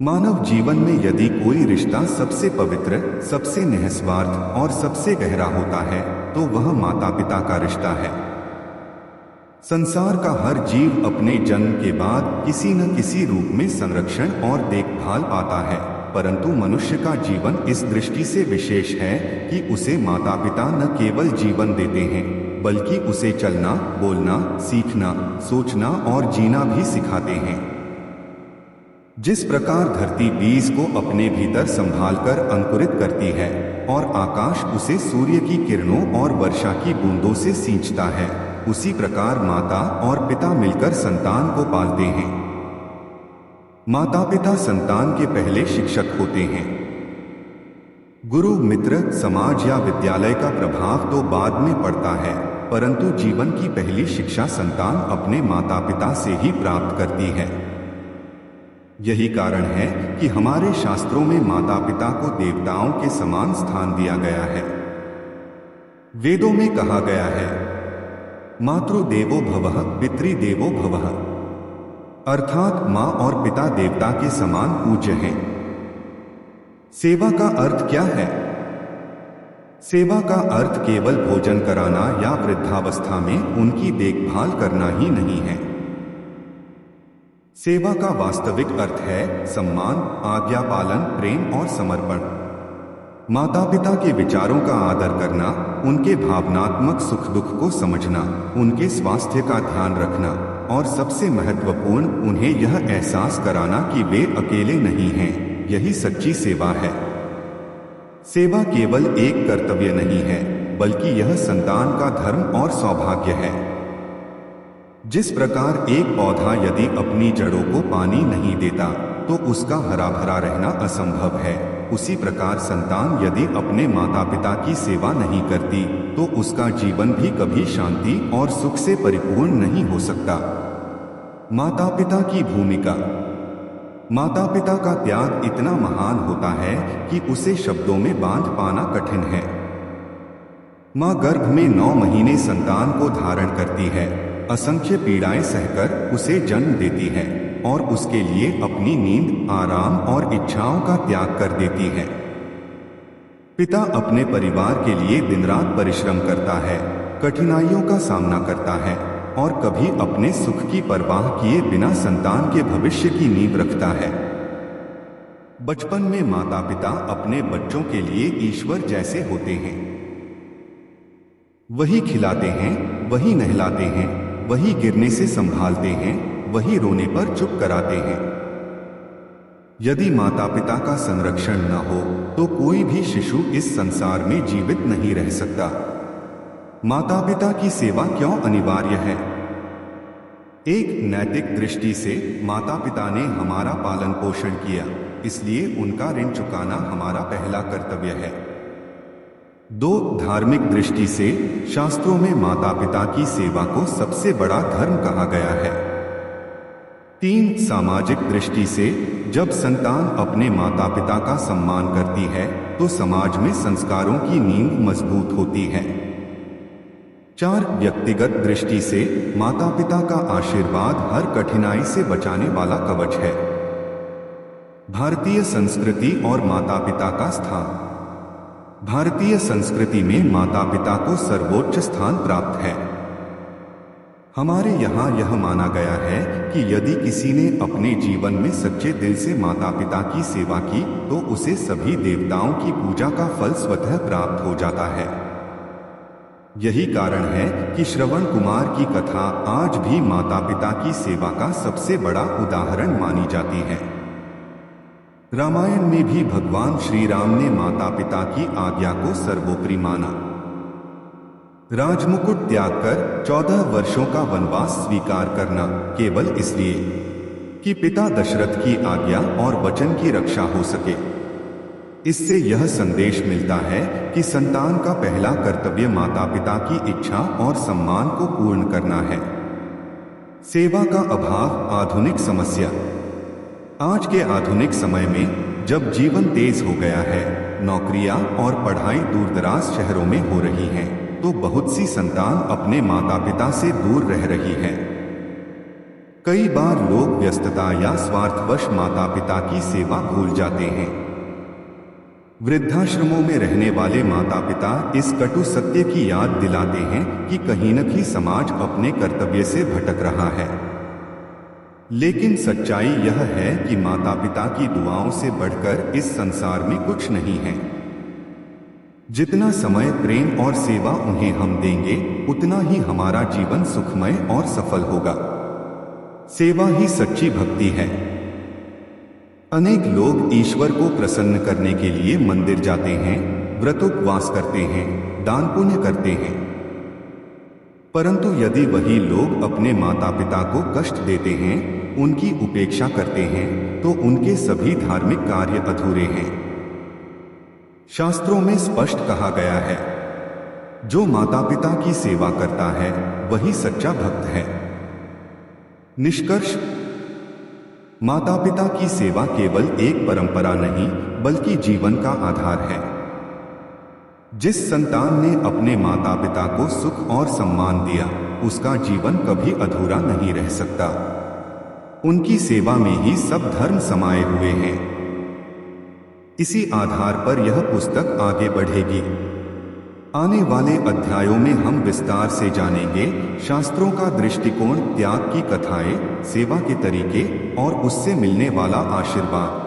मानव जीवन में यदि कोई रिश्ता सबसे पवित्र, सबसे निस्वार्थ और सबसे गहरा होता है तो वह माता पिता का रिश्ता है। संसार का हर जीव अपने जन्म के बाद किसी न किसी रूप में संरक्षण और देखभाल पाता है, परंतु मनुष्य का जीवन इस दृष्टि से विशेष है कि उसे माता पिता न केवल जीवन देते हैं बल्कि उसे चलना, बोलना, सीखना, सोचना और जीना भी सिखाते हैं। जिस प्रकार धरती बीज को अपने भीतर संभालकर अंकुरित करती है और आकाश उसे सूर्य की किरणों और वर्षा की बूंदों से सींचता है, उसी प्रकार माता और पिता मिलकर संतान को पालते हैं। माता पिता संतान के पहले शिक्षक होते हैं। गुरु, मित्र, समाज या विद्यालय का प्रभाव तो बाद में पड़ता है, परंतु जीवन की पहली शिक्षा संतान अपने माता पिता से ही प्राप्त करती है। यही कारण है कि हमारे शास्त्रों में माता पिता को देवताओं के समान स्थान दिया गया है। वेदों में कहा गया है, मातृदेवो भवः पितृदेवो भवः, अर्थात माँ और पिता देवता के समान पूज्य हैं। सेवा का अर्थ क्या है? सेवा का अर्थ केवल भोजन कराना या वृद्धावस्था में उनकी देखभाल करना ही नहीं है। सेवा का वास्तविक अर्थ है सम्मान, आज्ञा पालन, प्रेम और समर्पण। माता पिता के विचारों का आदर करना, उनके भावनात्मक सुख दुख को समझना, उनके स्वास्थ्य का ध्यान रखना और सबसे महत्वपूर्ण उन्हें यह एहसास कराना कि वे अकेले नहीं हैं, यही सच्ची सेवा है। सेवा केवल एक कर्तव्य नहीं है बल्कि यह संतान का धर्म और सौभाग्य है। जिस प्रकार एक पौधा यदि अपनी जड़ों को पानी नहीं देता तो उसका हरा भरा रहना असंभव है, उसी प्रकार संतान यदि अपने माता पिता की सेवा नहीं करती तो उसका जीवन भी कभी शांति और सुख से परिपूर्ण नहीं हो सकता। माता पिता की भूमिका। माता पिता का त्याग इतना महान होता है कि उसे शब्दों में बांध पाना कठिन है। माँ गर्भ में 9 महीने संतान को धारण करती है, असंख्य पीड़ाएं सहकर उसे जन्म देती है और उसके लिए अपनी नींद, आराम और इच्छाओं का त्याग कर देती है। पिता अपने परिवार के लिए दिन रात परिश्रम करता है, कठिनाइयों का सामना करता है और कभी अपने सुख की परवाह किए बिना संतान के भविष्य की नींव रखता है। बचपन में माता पिता अपने बच्चों के लिए ईश्वर जैसे होते हैं। वही खिलाते हैं, वही नहलाते हैं, वही गिरने से संभालते हैं, वही रोने पर चुप कराते हैं। यदि माता पिता का संरक्षण न हो तो कोई भी शिशु इस संसार में जीवित नहीं रह सकता। माता पिता की सेवा क्यों अनिवार्य है? एक नैतिक दृष्टि से माता पिता ने हमारा पालन पोषण किया, इसलिए उनका ऋण चुकाना हमारा पहला कर्तव्य है। 2 धार्मिक दृष्टि से शास्त्रों में माता पिता की सेवा को सबसे बड़ा धर्म कहा गया है। 3 सामाजिक दृष्टि से जब संतान अपने माता पिता का सम्मान करती है तो समाज में संस्कारों की नींव मजबूत होती है। 4 व्यक्तिगत दृष्टि से माता पिता का आशीर्वाद हर कठिनाई से बचाने वाला कवच है। भारतीय संस्कृति और माता पिता का स्थान। भारतीय संस्कृति में माता पिता को सर्वोच्च स्थान प्राप्त है। हमारे यहाँ यह माना गया है कि यदि किसी ने अपने जीवन में सच्चे दिल से माता पिता की सेवा की तो उसे सभी देवताओं की पूजा का फल स्वतः प्राप्त हो जाता है। यही कारण है कि श्रवण कुमार की कथा आज भी माता पिता की सेवा का सबसे बड़ा उदाहरण मानी जाती है। रामायण में भी भगवान श्री राम ने माता पिता की आज्ञा को सर्वोपरि माना। राजमुकुट त्याग कर 14 वर्षों का वनवास स्वीकार करना केवल इसलिए कि पिता दशरथ की आज्ञा और वचन की रक्षा हो सके। इससे यह संदेश मिलता है कि संतान का पहला कर्तव्य माता पिता की इच्छा और सम्मान को पूर्ण करना है। सेवा का अभाव आधुनिक समस्या। आज के आधुनिक समय में जब जीवन तेज हो गया है, नौकरियां और पढ़ाई दूरदराज शहरों में हो रही हैं, तो बहुत सी संतान अपने माता पिता से दूर रह रही है। कई बार लोग व्यस्तता या स्वार्थवश माता पिता की सेवा भूल जाते हैं। वृद्धाश्रमों में रहने वाले माता पिता इस कटु सत्य की याद दिलाते हैं कि कहीं न कहीं समाज अपने कर्तव्य से भटक रहा है। लेकिन सच्चाई यह है कि माता पिता की दुआओं से बढ़कर इस संसार में कुछ नहीं है। जितना समय, प्रेम और सेवा उन्हें हम देंगे, उतना ही हमारा जीवन सुखमय और सफल होगा। सेवा ही सच्ची भक्ति है। अनेक लोग ईश्वर को प्रसन्न करने के लिए मंदिर जाते हैं, व्रतोपवास करते हैं, दान पुण्य करते हैं। परंतु यदि वही लोग अपने माता पिता को कष्ट देते हैं, उनकी उपेक्षा करते हैं, तो उनके सभी धार्मिक कार्य अधूरे हैं। शास्त्रों में स्पष्ट कहा गया है, जो माता पिता की सेवा करता है वही सच्चा भक्त है। निष्कर्ष, माता पिता की सेवा केवल एक परंपरा नहीं बल्कि जीवन का आधार है। जिस संतान ने अपने माता पिता को सुख और सम्मान दिया, उसका जीवन कभी अधूरा नहीं रह सकता। उनकी सेवा में ही सब धर्म समाये हुए हैं। इसी आधार पर यह पुस्तक आगे बढ़ेगी। आने वाले अध्यायों में हम विस्तार से जानेंगे शास्त्रों का दृष्टिकोण, त्याग की कथाएं, सेवा के तरीके और उससे मिलने वाला आशीर्वाद।